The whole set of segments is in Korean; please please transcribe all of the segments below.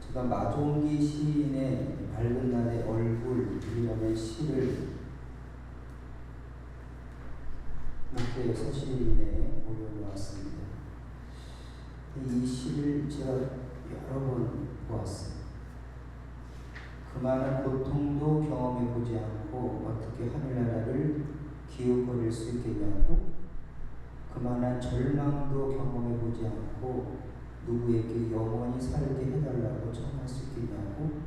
제가 마종기 시인의 밝은 날의 얼굴이라는 시를 목회 서신에 올려놓았습니다. 이 시를 제가 여러 번 보았어요. 그 많은 고통도 경험해 보지 않고 어떻게 하늘나라를 기웃거릴 수 있겠냐고, 그 많은 절망도 경험해 보지 않고 누구에게 영원히 살게 해달라고 청할 수 있겠냐고,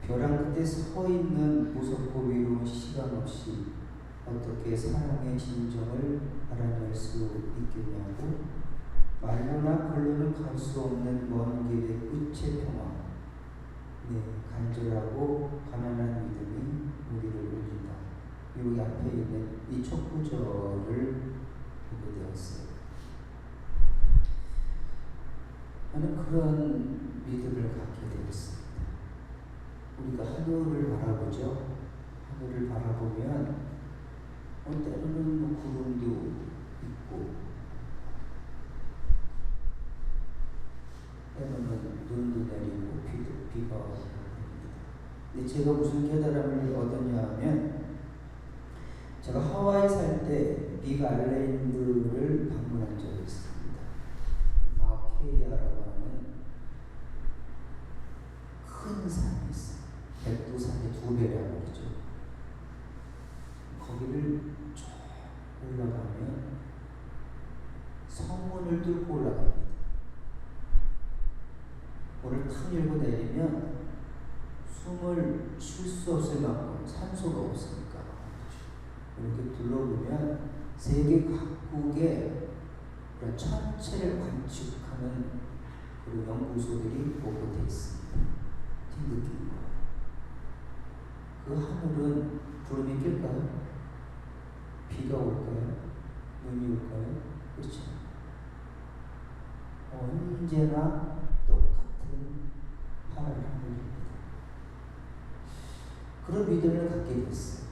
벼랑 끝에 서 있는 무섭고 외로운 시간 없이 어떻게 사랑의 진정을 알아낼 수 있겠냐고, 말로나 글로는 갈 수 없는 먼 길의 끝의 평화, 간절하고 가난한 믿음이 우리를 울린다. 여기 앞에 있는 이 첫 구절을 보게 되었어요. 저는 그런 믿음을 갖게 되었습니다. 우리가 하늘을 바라보죠. 하늘을 바라보면 때로는 구름도 있고 때로는 눈도 내리고 비가 오고 합니다. 근데 제가 무슨 깨달음을 얻었냐 하면, 제가 하와이 살 때 빅 아일랜드를 방문한 적이 있습니다. 마우케이아라고 하는 큰 산이 있어요. 백두산의 2배라고 그러죠. 거기를 쭉 올라가면 성문을 뚫고 올라갑니다. 문을 탁 열고 내리면 숨을 쉴 수 없을 만큼 산소가 없으니까 이렇게 둘러보면 세계 각국의 그런 천체를 관측하는 그런 연구소들이 보고되어 있습니다. 뒤늦은 거. 그 하늘은 구름이 낄까요? 비가 올까요? 눈이 올까요? 그렇죠. 언제나 똑같은 파란 하늘입니다. 그런 믿음을 갖게 됐어요.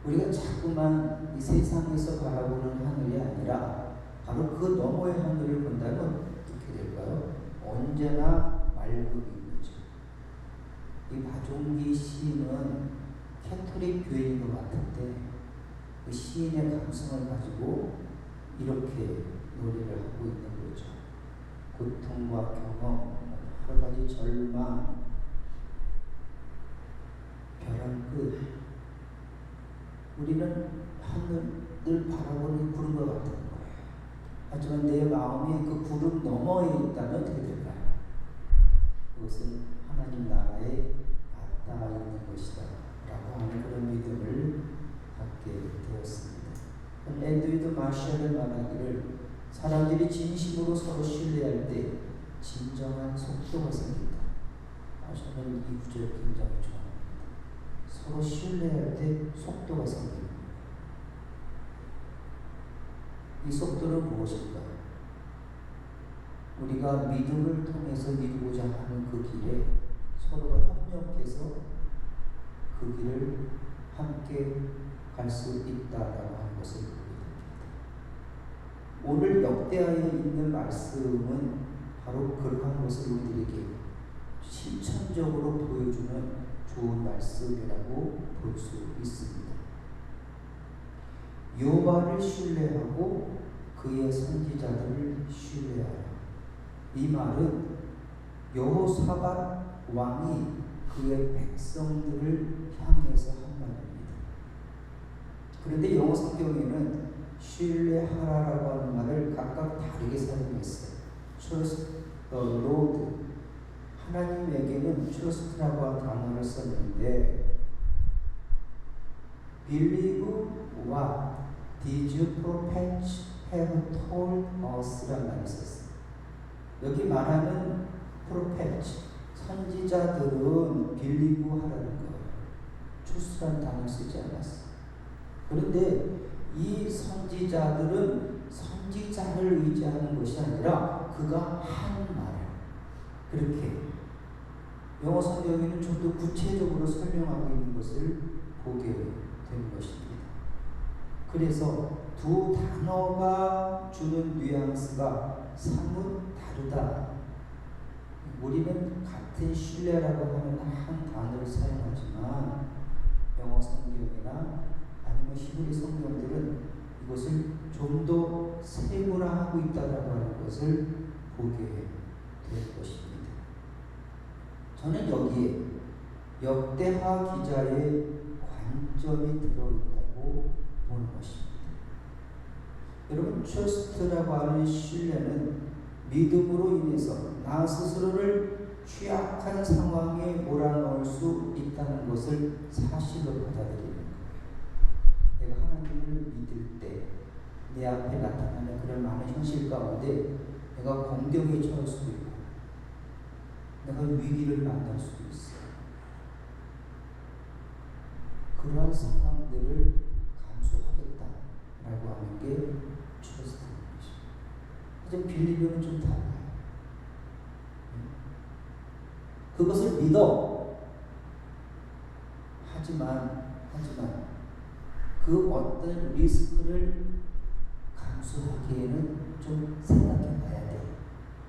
우리가 자꾸만 이 세상에서 바라보는 하늘이 아니라 바로 그 너머의 하늘을 본다면 어떻게 될까요? 언제나 맑음이 있죠. 이 마종기 시인은 캐톨릭 교회인 것 같은데 그 시인의 감성을 가지고 이렇게 노래를 하고 있는 거죠. 고통과 경험, 여러 가지 절망, 벼랑 끝, 우리는 하늘을 바라보는 구름과 같은 거예요. 하지만 내 마음이 그 구름 너머에 있다면 어떻게 될까요? 그것은 하나님 나라에 닿아 있는 것이다 라고 하는 그런 믿음을 갖게 되었습니다. 에드위드 마샬은 말하기를, 사람들이 진심으로 서로 신뢰할 때 진정한 속도가 생긴다. 저는 이 구절 굉장히 좋아합니다. 서로 신뢰할 때 속도가 생깁니다. 이 속도는 무엇일까요? 우리가 믿음을 통해서 이루고자 하는 그 길에 서로가 협력해서 그 길을 함께 갈 수 있다라고 하는 것을 보게 됩니다. 오늘 역대하에 있는 말씀은 바로 그러한 것을 우리에게 실천적으로 보여주는 좋은 말씀이라고 볼 수 있습니다. 여호와를 신뢰하고 그의 선지자들을 신뢰하라. 이 말은 여호사밧 왕이 그의 백성들을 향해서 한 말입니다. 그런데 영어 성경에는 신뢰하라라고 하는 말을 각각 다르게 사용했어요. Trust the Lord. 하나님에게는 trust라고 하는 단어를 썼는데, believe what did you prophets have told us? 라는 말을 썼어요. 여기 말하는 prophet, 선지자들은 believe 하라는 거예요. trust라는 단어를 쓰지 않았어요. 그런데 이 선지자들은 선지자를 의지하는 것이 아니라 그가 한 말을, 그렇게 영어 성경에는 좀 더 구체적으로 설명하고 있는 것을 보게 된 것입니다. 그래서 두 단어가 주는 뉘앙스가 사뭇 다르다. 우리는 같은 신뢰라고 하는 한 단어를 사용하지만 영어 성경이나 아니면 히브리 성경들은 이것을 좀 더 세분화하고 있다라고 하는 것을 보게 될 것입니다. 저는 여기에 역대하 기자의 관점이 들어있다고 보는 것입니다. 여러분, trust라고 하는 신뢰는 믿음으로 인해서 나 스스로를 취약한 상황에 몰아넣을 수 있다는 것을 사실로 받아들이는 거예요. 내가 하나님을 믿을 때 내 앞에 나타나는 그런 많은 현실 가운데 내가 공경에 처할 수도 있고 내가 위기를 만날 수도 있어요. 그러한 상황들을 감수하겠다라고 하는 게 trust인 것입니다. 하지만 빌리버는 좀 달라요. 그것을 믿어. 하지만 그 어떤 리스크를 감수하기에는 좀 생각해 봐야 돼.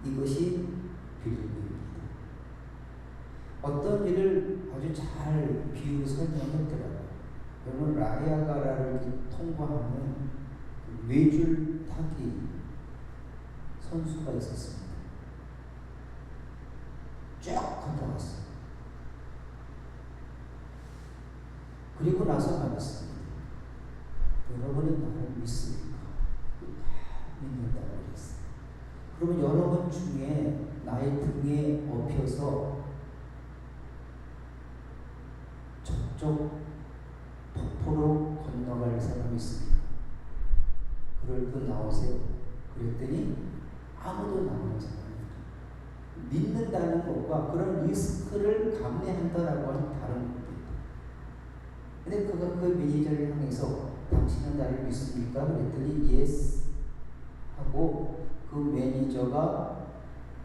이것이 빌리버입니다. 어떤 일을 아주 잘 비유로 설명했더라고요. 여러분, 라이아가라를 통과하는 외줄 타기 선수가 있었습니다. 쫙 건너갔어요. 그리고 나서 말했습니다. 여러분은 나를 믿습니까? 다 믿는다고 그랬어요. 그러면 여러분 중에 나의 등에 업혀서 저쪽 폭포로 건너갈 사람이 있습니다. 그럴 분 나오세요. 그랬더니 아무도 나오는 사람입니다. 믿는다는 것과 그런 리스크를 감내한다라고 하는 다른 겁니다. 근데 그가 그 매니저를 향해서 당신은 나를 믿습니까? 그랬더니 yes 하고 그 매니저가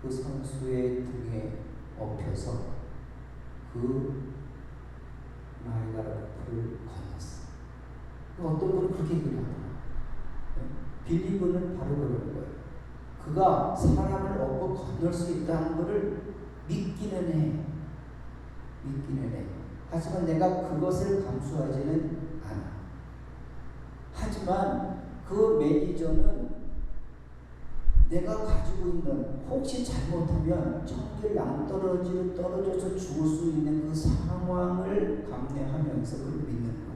그 선수의 등에 업혀서 그 나이가라를 건넜어. 어떤 분은 그렇게 얘기를 하더라. 빌리버는 바로 그런 거예요. 그가 사람을 업고 건널 수 있다는 것을 믿기는 해. 하지만 내가 그것을 감수하지는 않아. 하지만 그 매니저는 내가 가지고 있는 혹시 잘못하면 천길 낭떠러지로 떨어져서 죽을 수 있는 그 상황을 감내하면서 그걸 믿는 거예요.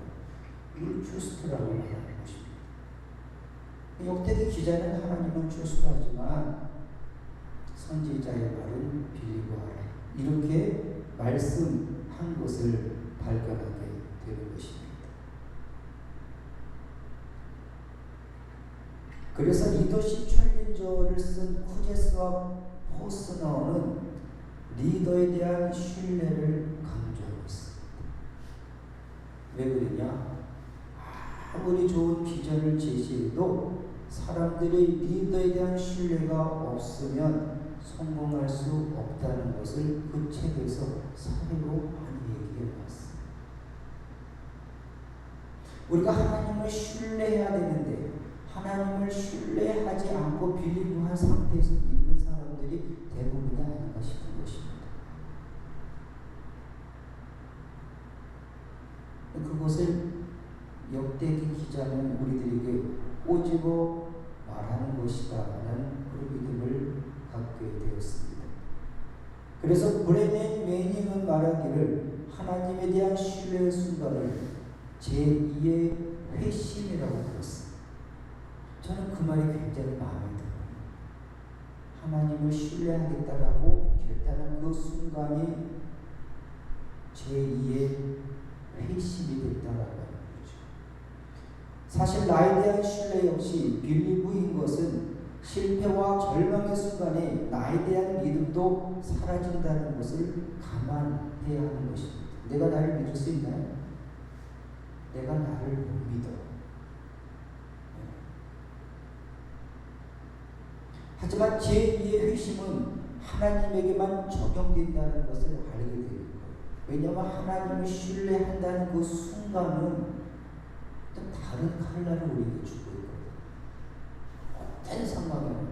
이걸 트러스트라고 말하는 것입니다. 역대기 기자는 하나님은 트러스트하지만 선지자의 말은 빌리버하라. 이렇게 말씀한 것을 발견하게 되는 것입니다. 그래서 리더십 챌린저를 쓴 쿠제스와 포스너는 리더에 대한 신뢰를 강조하고 있습니다. 왜 그러냐? 아무리 좋은 비전을 제시해도 사람들의 리더에 대한 신뢰가 없으면 성공할 수 없다는 것을 그 책에서 사례로 많이 얘기해 왔습니다. 우리가 하나님을 신뢰해야 되는데 하나님을 신뢰하지 않고 빌리버한 상태에서 있는 사람들이 대부분이 아닌가 싶은 것입니다. 그것을 역대기 기자는 우리들에게 꼬집어 말하는 것이다라는 그런 믿음을 갖게 되었습니다. 그래서 브레넨 매닝은 말하기를 하나님에 대한 신뢰의 순간을 제2의 회심이라고 불렀습니다. 저는 그 말이 굉장히 마음에 들어요. 하나님을 신뢰하겠다라고 결단한 그 순간이 제2의 회심이 됐다라고 하는 거죠. 사실 나에 대한 신뢰 역시 빌리브인 것은 실패와 절망의 순간에 나에 대한 믿음도 사라진다는 것을 감안해야 하는 것입니다. 내가 나를 믿을 수 있나요? 내가 나를 못 믿어. 하지만 제2의 회심은 하나님에게만 적용된다는 것을 알게 되는 거예요. 왜냐하면 하나님을 신뢰한다는 그 순간은 또 다른 칼날을 우리에게 주고 있거든요. 어떤 상황이든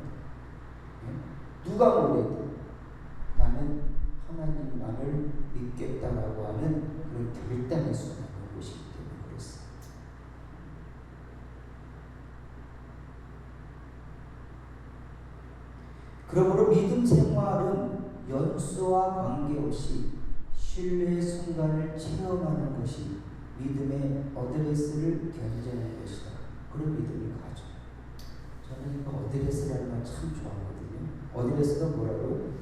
누가 뭐래도 나는 하나님만을 믿겠다라고 하는 그런 결단의 순간을 보시기 때문에 그렇습니다. 그러므로 믿음 생활은 연수와 관계없이 신뢰의 순간을 체험하는 것이 믿음의 어드레스를 견제하는 것이다. 그런 믿음을 가져. 저는 이 어드레스라는 말 참 좋아하거든요. 어드레스가 뭐라고요?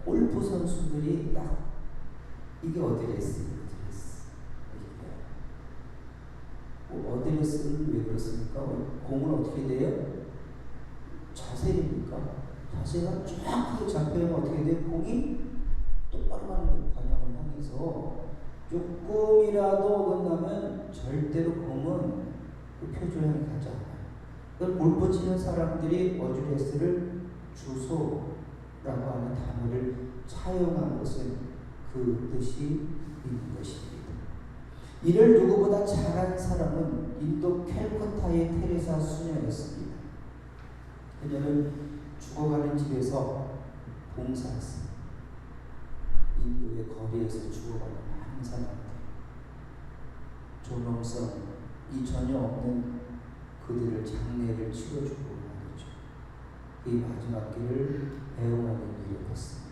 골프 선수들이 딱 이게 어드레스예요. 어드레스는 왜 그렇습니까? 공은 어떻게 돼요? 자세입니까? 자세가 정확하게 잡혀야만 어떻게 돼요? 공이 똑바로 가는 방향을 향해서 조금이라도 어긋나면 절대로 공은 그 표준형에 가지 않아요. 골프 치는 사람들이 어드레스를 주소라고 하는 단어를 차용한 것은 그 뜻이 있는 것입니다. 이를 누구보다 잘한 사람은 인도 캘커타의 테레사 수녀였습니다. 그녀는 죽어가는 집에서 봉사했습니다. 인도의 거리에서 죽어가는 많은 사람들, 존엄성이 전혀 없는 그들을 장례를 치러주고 말이죠. 그의 마지막 길을 배웅하는 일이었습니다.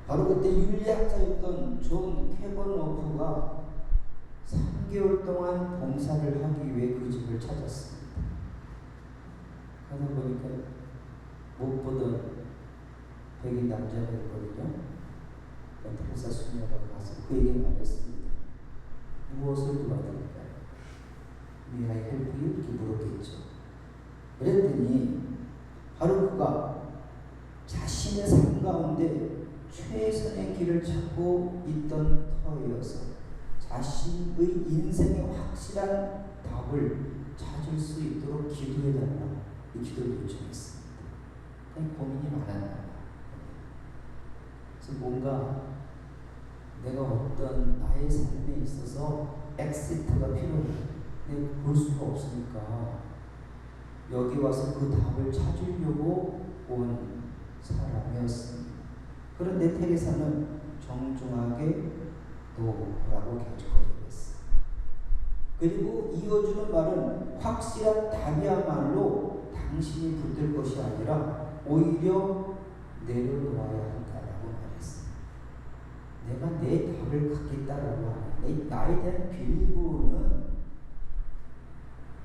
바로 그때 윤리학자였던 존 캐버너프가 3개월 동안 봉사를 하기 위해 그 집을 찾았습니다. 가서 보니까 못 보던 백인 남자가 있거든요. 테레사 수녀가 가서 그에게 말했습니다. 무엇을 도와드릴까요? May I help you? 이렇게 물었겠죠. 그랬더니 바로 그가 자신의 삶 가운데 최선의 길을 찾고 있던 터이어서 자신의 인생의 확실한 답을 찾을 수 있도록 기도해달라고 이 기도를 요청했습니다. 고민이 많았나. 그래서 뭔가 내가 어떤 나의 삶에 있어서 엑시트가 필요해. 내가 볼 수가 없으니까 여기 와서 그 답을 찾으려고 온 사람이었습니다. 그런데 테레사는 정중하게 노라고 계속했어요. 그리고 이어주는 말은 확실한 답이야말로 당신이 붙들 것이 아니라 오히려 내려놓아야 한다라고 말했어요. 내가 내 답을 갖겠다라고 하는 나에 대한 빌리브는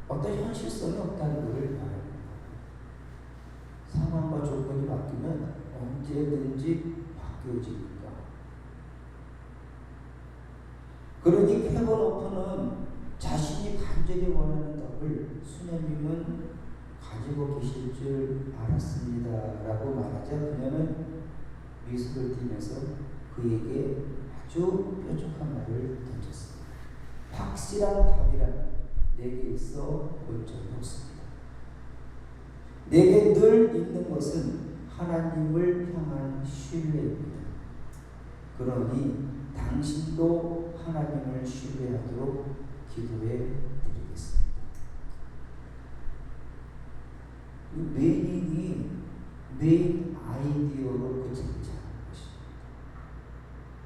어떤 현실성이 없다는 것을 말합니다. 상황과 조건이 바뀌면 언제든지 바뀌어집니다. 그러니 캐버너프는 자신이 간절히 원하는 답을 수녀님은 가지고 계실 줄 알았습니다 라고 말하자 그녀는 미소를 띠면서 그에게 아주 뾰족한 말을 던졌습니다. 확실한 답이란 내게 있어 본 적이 없습니다. 내게 늘 있는 것은 하나님을 향한 신뢰입니다. 그러니 당신도 하나님을 신뢰하도록 기도해 드리겠습니다. 이 메인이 메인 아이디어로 그치지 않은 것입니다.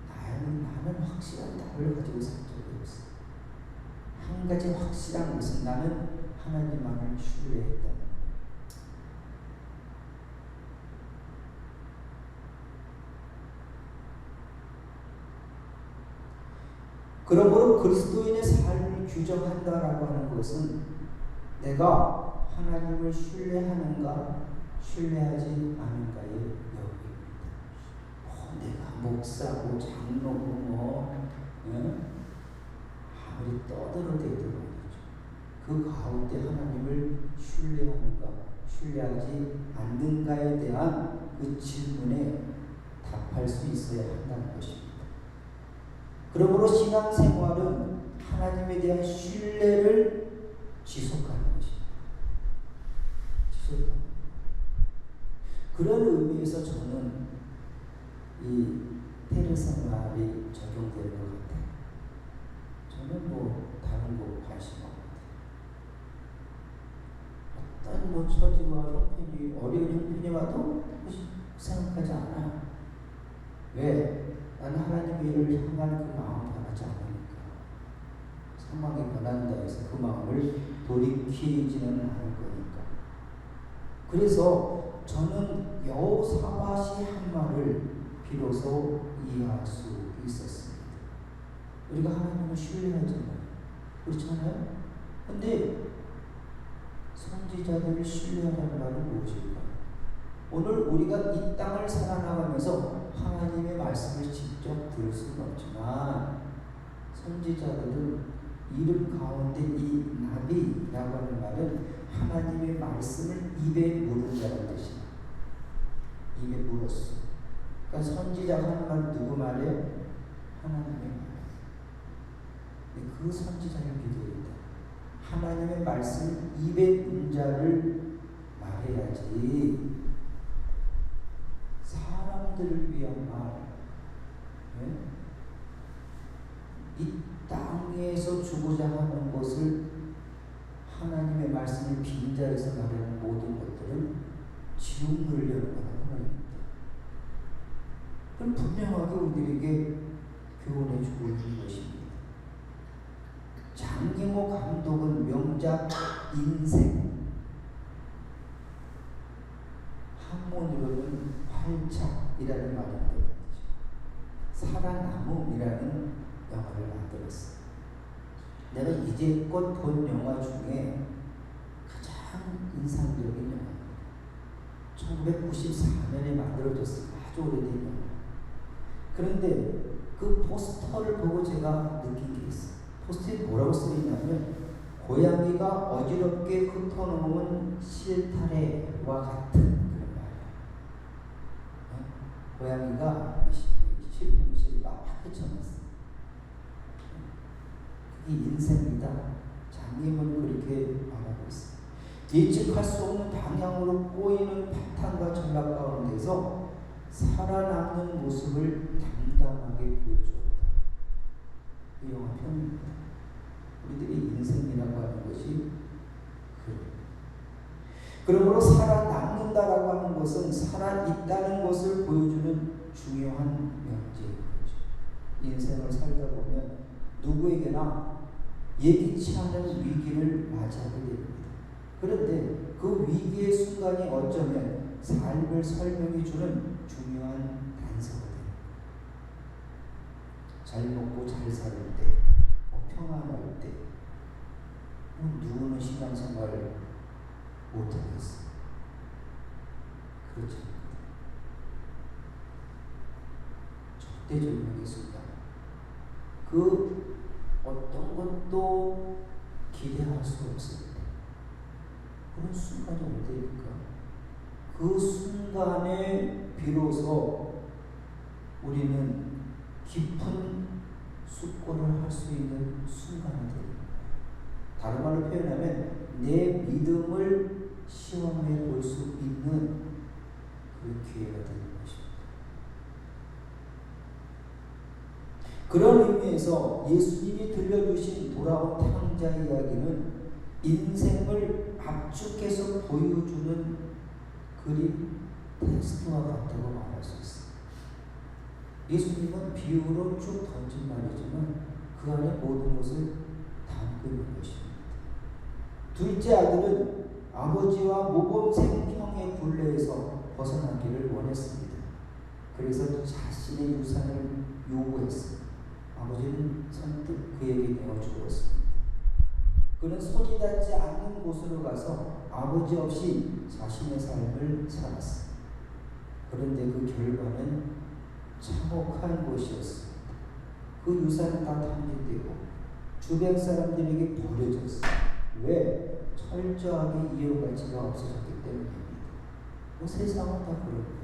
나는 확실한 답을 가지고 산 적이 없어. 한 가지 확실한 것은 나는 하나님만을 신뢰했다는 거예요. 그러므로 그리스도인의 삶을 규정한다라고 하는 것은 내가 하나님을 신뢰하는가 신뢰하지 않은가의 여부입니다. 내가 목사고 장로고 아무리 떠들어대도 그 가운데 하나님을 신뢰하는가 신뢰하지 않는가에 대한 그 질문에 답할 수 있어야 한다는 것입니다. 그러므로 신앙생활은 하나님에 대한 신뢰를 지속하는 것입니다. 지속하는. 그런 의미에서 저는 이 테레사 말이 적용되는 것 같아요. 저는 다른 거 관심 없는데 어떤 처지와 형편이 어려운 형편이 와도 생각하지 않아요. 왜? 난 하나님의 일을 향한 그 마음 변하지 않으니까. 상황이 변한다 해서 그 마음을 돌이키지는 않을 거니까. 그래서 저는 여호사밧이 한 말을 비로소 이해할 수 있었습니다. 우리가 하나님을 신뢰하잖아요. 그렇잖아요? 근데 선지자들을 신뢰하라는 말은 무엇일까요? 오늘 우리가 이 땅을 살아나가면서 하나님의 말씀을 직접 들을 수는 없지만 선지자들은 이름 가운데 이 나비라고 하는 말은 하나님의 말씀을 입에 물은 자라는 뜻이에요. 입에 물었어. 그러니까 선지자가 하는 말 누구 말이에요? 하나님의 말. 그 선지자를 믿어야 된다. 하나님의 말씀 입에 문 자를 말해야지. 사람들을 위한 말, 네? 이 땅에서 주고자 하는 것을 하나님의 말씀을 빈자에서 말하는 모든 것들은 지옥 누리려는 거라고 말입니다. 그럼 분명하게 우리에게 교훈해 주고 있는 것입니다. 장기모 감독은 명작 인생, 한문으로는 활착이라는 말인데 살아남음이라는 영화를 만들었어요. 내가 이제껏 본 영화 중에 가장 인상적인 영화입니다. 1994년에 만들어졌어요. 아주 오래된 영화. 그런데 그 포스터를 보고 제가 느낀 게 있어요. 포스터에 뭐라고 써있냐면 고양이가 어지럽게 흩어놓은 실타래와 같은 그런 말이에요. 고양이가 실품실과 막 흩어놨어요. 그게 인생이다. 장님은 그렇게 말하고 있어요. 예측할 수 없는 방향으로 꼬이는 파탄과 전략 가운데서 살아남는 모습을 담담하게 보여주었다. 이 영화 편입니다. 우리들의 인생이라고 하는 것이 그래요. 그러므로 살아남는다라고 하는 것은 살아있다는 것을 보여주는 중요한 명제인 거죠. 인생을 살다 보면 누구에게나 예기치 않은 위기를 맞이하게 됩니다. 그런데 그 위기의 순간이 어쩌면 삶을 설명해 주는 중요한 단서가 됩니다. 잘 먹고 잘 살 때, 평안할 때, 누구는 신앙생활을 못하겠어. 그렇지 않거든. 절대절명의 순간. 그 어떤 것도 기대할 수 없을 때. 그런 순간이 어디입니까? 그 순간에 비로소 우리는 깊은 숙고를 할 수 있는 순간이 됩니다. 다른 말로 표현하면 내 믿음을 시험해 볼 수 있는 그 기회가 되는 것입니다. 그런 의미에서 예수님이 들려주신 돌아온 탕자 이야기는 인생을 압축해서 보여주는 그림 텍스트와 같다고 말할 수 있습니다. 예수님은 비유로 쭉 던진 말이지만 그 안에 모든 것을 담고 있는 것입니다. 둘째 아들은 아버지와 모범생 형의 굴레에서 벗어나기를 원했습니다. 그래서 자신의 유산을 요구했습니다. 아버지는 선뜻 그에게 내어주었습니다. 그는 손이 닿지 않는 곳으로 가서 아버지 없이 자신의 삶을 살았습니다. 그런데 그 결과는 참혹한 것이었습니다. 그 유산은 다 탐닉되고 주변 사람들에게 버려졌습니다. 왜? 철저하게 이해가치가 없어졌기 때문입니다. 세상은 다 그럴 거예요.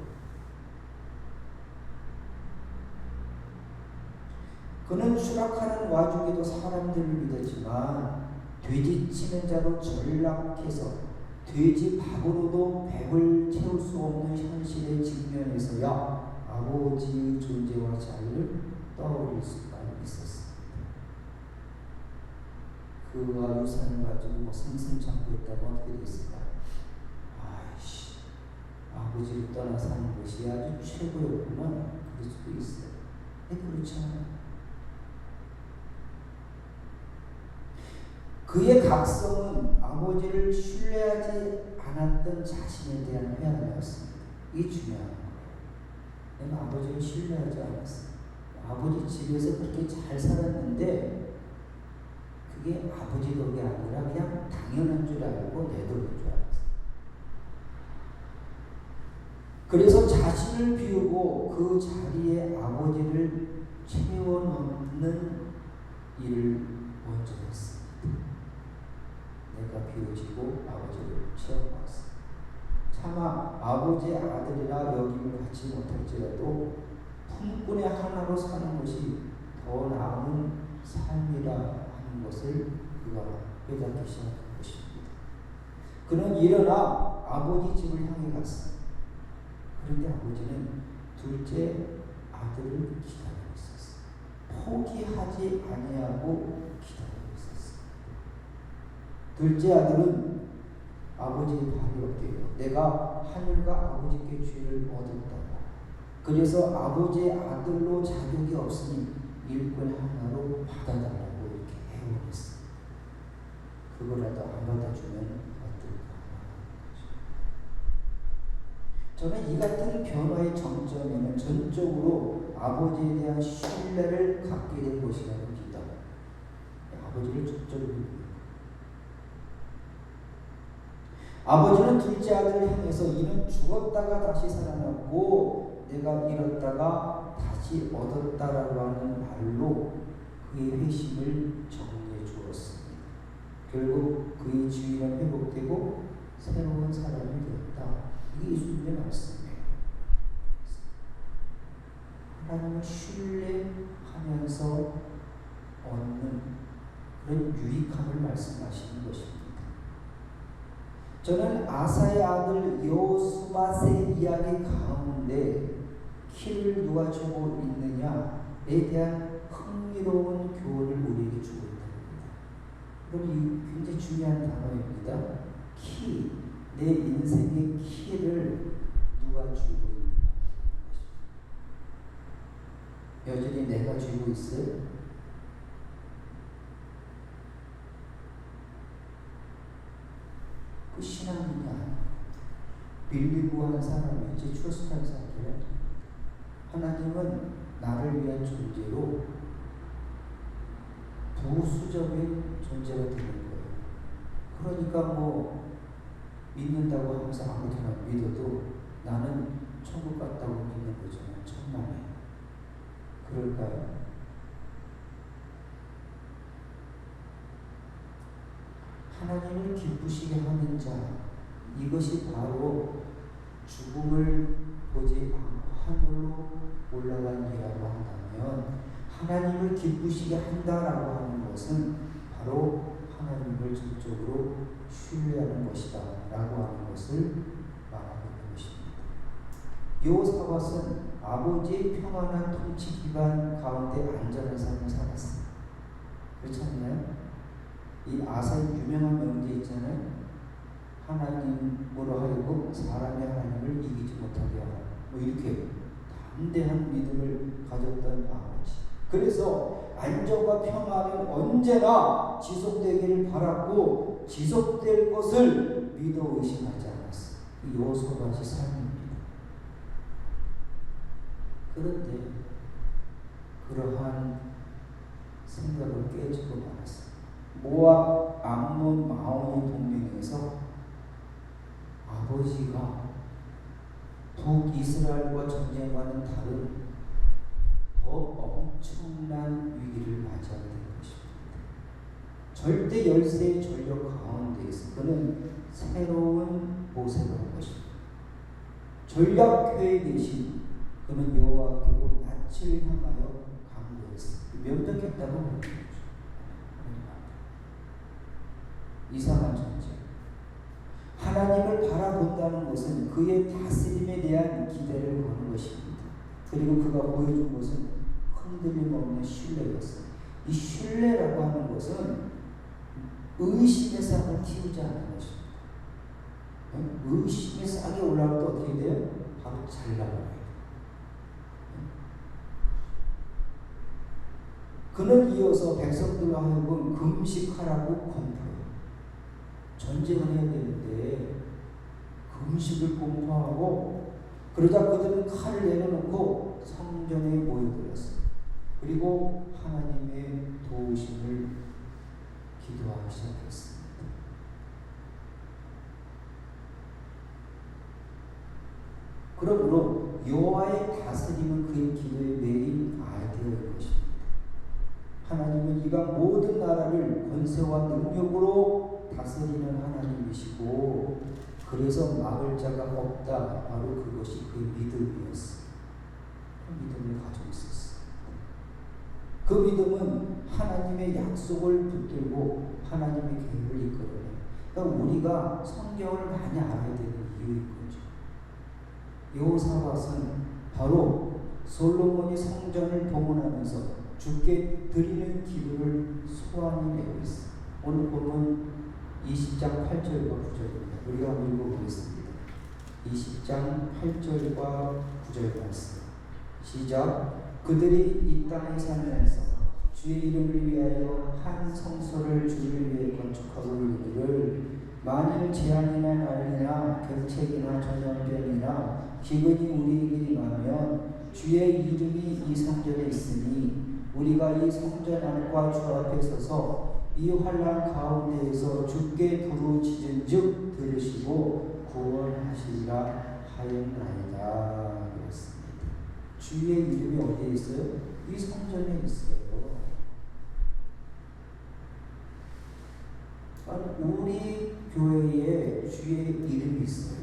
그는 추락하는 와중에도 사람들을 믿었지만 돼지치는 자로 전락해서 돼지 밥으로도 배를 채울 수 없는 현실의 직면에서야 아버지의 존재와 자유를 떠올릴 수가 있었습니다. 그와 유산을 가지고 승승장구 했다면 어떻게 됐을까요? 아이씨, 아버지를 떠나 사는 것이 아주 최고였구만 그럴 수도 있어요. 근데 그렇지 않아요. 그의 각성은 아버지를 신뢰하지 않았던 자신에 대한 회한이었습니다. 이게 중요한 거예요. 내가 아버지를 신뢰하지 않았어. 아버지 집에서 그렇게 잘 살았는데 그게 아버지 덕이 아니라 그냥 당연한 줄 알고 내 덕인 줄 알았어. 그래서 자신을 비우고 그 자리에 아버지를 채워넣는 일을 먼저 했습니다. 내가 비워지고 아버지를 채워넣었습니다. 차마 아버지의 아들이라 여김을 받지 못할지라도 품꾼의 하나로 사는 것이 더 나은 삶이라 하는 것을 그가 깨닫기 시작한 것입니다. 그는 일어나 아버지 집을 향해 갔습니다. 그런데 아버지는 둘째 아들을 기다리고 있었어요. 포기하지 아니하고 기다리고 있었어요. 둘째 아들은 아버지의 발이 없대요. 내가 하늘과 아버지께 죄를 얻었다고. 그래서 아버지의 아들로 자격이 없으니 일꾼 하나로 받아달라고 이렇게 애원했어요. 그거라도 안 받아주면 어떨까. 저는 이 같은 변화의 정점에는 전적으로 아버지에 대한 신뢰를 갖게 된 것이라고 봅니다. 아버지를 전적으로 아버지는 둘째 아들을 향해서 이는 죽었다가 다시 살아났고 내가 잃었다가 다시 얻었다라고 하는 말로 그의 회심을 정리해 주었습니다. 결국 그의 지위는 회복되고 새로운 사람이 되었다. 이게 예수님의 말씀이에요. 하나님을 신뢰하면서 얻는 그런 유익함을 말씀하시는 것입니다. 저는 아사의 아들 여호수밧의 이야기 가운데 키를 누가 주고 있느냐에 대한 흥미로운 교훈을 우리에게 주고 있답니다. 그럼 이 굉장히 중요한 단어입니다. 키, 내 인생의 키를 누가 쥐고 있는 것입니다. 여전히 내가 쥐고 있어요? 그 신앙이냐? 빌리고 하는 사람이지 추스한 사람이 하나님은 나를 위한 존재로 부수적인 존재가 되는 거예요. 그러니까 뭐 믿는다고 하면서 아무데나 믿어도 나는 천국 갔다고 믿는 거잖아요. 천만에. 그럴까요? 하나님을 기쁘시게 하는 자, 이것이 바로 죽음을 보지 않고 하늘로 올라간 이라고 한다면 하나님을 기쁘시게 한다라고 하는 것은 바로 하나님을 전적으로 신뢰하는 것이다 라고 하는 것을 말하고 있는 것입니다. 여호사밧은 아버지의 평안한 통치 기반 가운데 안전한 삶을 살았습니다. 그렇지 않나요? 이 아사의 유명한 명제 있잖아요. 하나님으로 하여금 사람의 하나님을 이기지 못하게 하라. 뭐 이렇게 담대한 믿음을 가졌던 아버지. 그래서 안전과 평안은 언제나 지속되기를 바랐고 지속될 것을 믿어 의심하지 않았어요. 이 여호사밧의 삶입니다. 그런데 그러한 생각을 깨지고 말았어요. 모압, 암몬, 마온의 동맹에서 아버지가 북이스라엘과 전쟁과는 다른 더 엄청난 위기를 맞이하게 된 것입니다. 절대 열세의 전력 가운데에서 그는 새로운 모색을 한 것입니다. 전략회에 계신 그는 여호와께로 낯을 향하여 강구했습니다. 면벽했다고 합니다. 이상한 존재. 하나님을 바라본다는 것은 그의 다스림에 대한 기대를 거는 것입니다. 그리고 그가 보여준 것은 흔들림 없는 신뢰였어요. 이 신뢰라고 하는 것은 의심의 싹을 틔우지 않는 것입니다. 의심의 싹이 올라올 때 어떻게 돼요? 바로 잘 나가요. 그는 이어서 백성들로 하여금 금식하라고 권고해요. 전쟁을 해야 되는데 금식을 공포하고, 그러자 그들은 칼을 내려놓고 성전에 모여들었어요. 그리고 하나님의 도우심을 기도하기 시작했습니다. 그러므로 여호와의 다스림은 그의 기도의 메인 아이디어인 것입니다. 하나님은 이방 모든 나라를 권세와 능력으로 다스리는 하나님이시고, 그래서 막을 자가 없다. 바로 그것이 그의 믿음이었어요. 그 믿음을 가지고 있었어요. 그 믿음은 하나님의 약속을 붙들고 하나님의 계획을 이끌어내요. 그러니까 우리가 성경을 많이 알아야 되는 이유인 거죠. 여호사밧은 바로 솔로몬이 성전을 봉헌하면서 주께 드리는 기도를 소원해내고 있어요. 오늘 보면 20장 8절과 9절입니다. 우리가 한번 읽어보겠습니다. 20장 8절과 9절 말씀. 시작. 그들이 이 땅에 살면서 주의 이름을 위하여 한 성소를 주를 위해 건축하고 이르기를, 만일 재앙이나 난리나 결책이나 전염병이나 기근이 우리에게 임하면 주의 이름이 이 성전에 있으니 우리가 이 성전 안과 주 앞에 서서 이 환난 가운데에서 주께 부르짖은즉 들으시고 구원하시리라 하였나이다. 그랬습니다. 주의 이름이 어디에 있어요? 이 성전에 있어요. 우리 교회에 주의 이름이 있어요.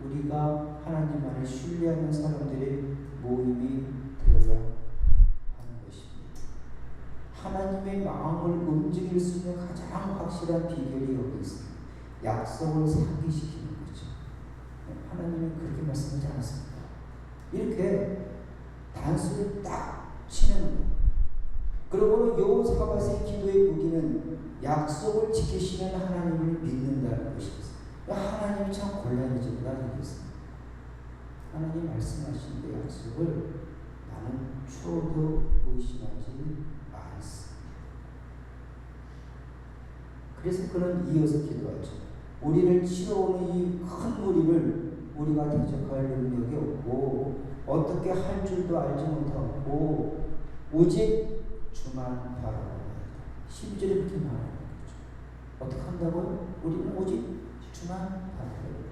우리가 하나님 안에 신뢰하는 사람들의 모임이 되어야 하는 것입니다. 하나님의 마음을 움직일 수 있는 가장 확실한 비결이 여기 있습니다. 약속을 상기시키는 거죠. 하나님은 그렇게 말씀하지 않았습니다. 이렇게 단수를 딱 치는 거예요. 그러므로 여호사밧의 기도의 무기는 약속을 지키시는 하나님을 믿는다는 것입니다. 하나님이 참 곤란해졌다 이랬습니다. 하나님 말씀하신 그 약속을 나는 추워도 의심하지 않습니다. 그래서 그는 이어서 기도하죠. 우리를 치러오는 이 큰 무리를 우리가 대적할 능력이 없고 어떻게 할 줄도 알지 못하고 오직 주만 바라봅니다. 12절에 그렇게 말하는 거죠. 어떻게 한다고요? 우리는 오직 주만 바라봅니다.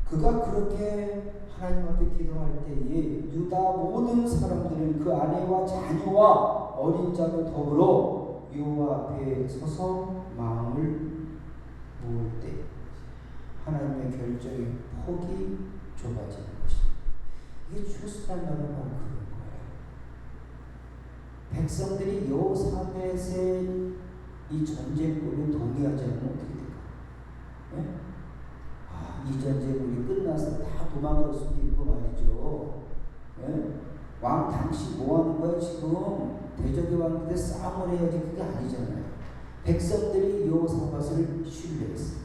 그가 그렇게 하나님 앞에 기도할 때에 유다 모든 사람들은 그 아내와 자녀와 어린 자도 더불어 여호와 앞에 서서 마음을 모을 때 하나님의 결정의 폭이 좁아지는 것입니다. 이게 추수란 말은 바로 그런 거예요. 백성들이 여호사밧의 이 전쟁꾼을 동의하지 않으면 어떻게 될까? 네? 이 전쟁이 끝나서 다 도망갈 수도 있고 말이죠. 네? 왕 당시 뭐 하는 거야 지금? 대적의 왕인데 싸움을 해야지. 그게 아니잖아요. 백성들이 여호사밧을 신뢰했어요.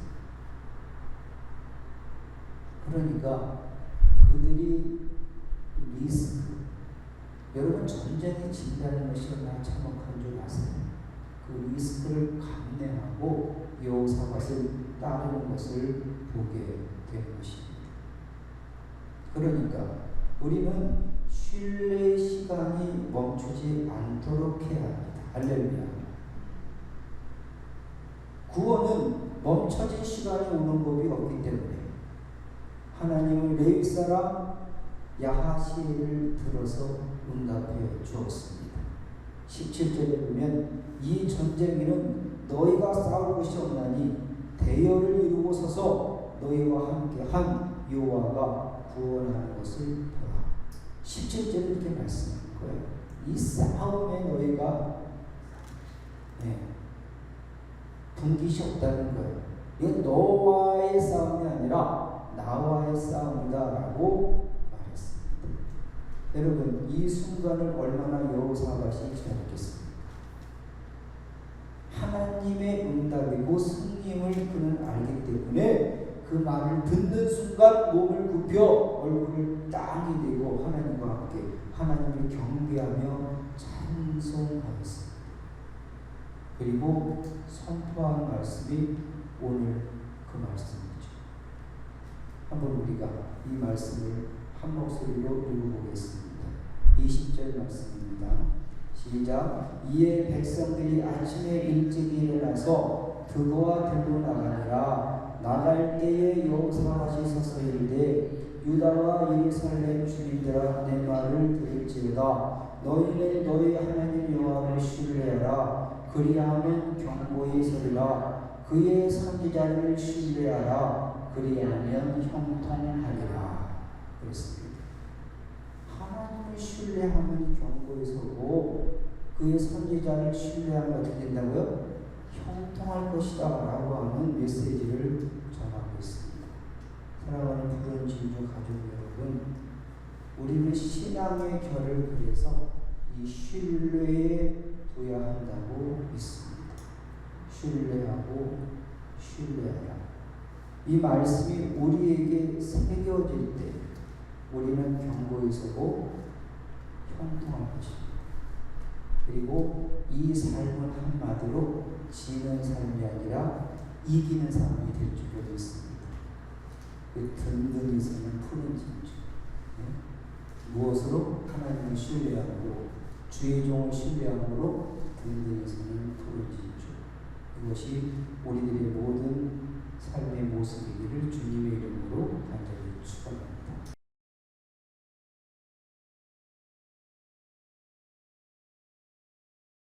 그러니까 그들이 리스크, 여러분 전쟁이 진다는 것이 얼마나 참혹한 줄 아세요? 그 리스크를 감내하고 여호사밧을 따르는 것을 보게 된 것입니다. 그러니까 우리는 신뢰의 시간이 멈추지 않도록 해야 합니다. 할렐루야. 구원은 멈춰진 시간에 오는 법이 없기 때문에 하나님은 레위 사람 야하시엘을 들어서 응답해 주었습니다. 17절에 보면 이 전쟁에는 너희가 싸울 것이 없나니 대열을 이루고 서서 너희와 함께 한 여호와가 구원하는 것을 보라. 17절에 이렇게 말씀하는 거예요. 이 싸움에 너희가 분깃이 없다는 거예요. 이건 너와의 싸움이 아니라 나와의 싸움이다라고 말했습니다. 여러분 이 순간을 얼마나 여호사밧이 기다렸겠습니까? 하나님의 응답이고 승리임을 그 말을 듣는 순간 몸을 굽혀 얼굴을 땅이 되고 하나님과 함께 하나님을 경배하며 찬송하였습니다. 그리고 선포하는 말씀이 오늘 그 말씀이죠. 한번 우리가 이 말씀을 한 목소리로 읽어보겠습니다. 20절 말씀입니다. 시작. 이에 백성들이 아침에 일찍 일어나서 드고와 들고 나가니라. 나갈 때에 여호사같이 서서 이르되 유다와 예루살렘 주민들아 내 말을 들을지어다. 너희는 너희 하나님 여호와를 신뢰하라. 그리하면 경고에 서리라. 그의 선지자를 신뢰하라. 그리하면 형통하리라. 그랬습니다. 하나님을 신뢰하면 경고에 서고 그의 선지자를 신뢰하면 어떻게 된다고요? 형통할 것이다 라고 하는 메시지를 전하고 있습니다. 사랑하는 부른 진주 가족 여러분, 우리는 신앙의 결을 그래서 이 신뢰에 둬야 한다고 믿습니다. 신뢰하고 신뢰하라. 이 말씀이 우리에게 새겨질 때 우리는 경고에 서고 형통할 것입니다. 그리고 이 삶은 한마디로 지는 삶이 아니라 이기는 삶이 될 줄로 믿습니다. 그 든든히 서는 푸른 진주. 무엇으로? 하나님을 신뢰하고 주의 종을 신뢰함으로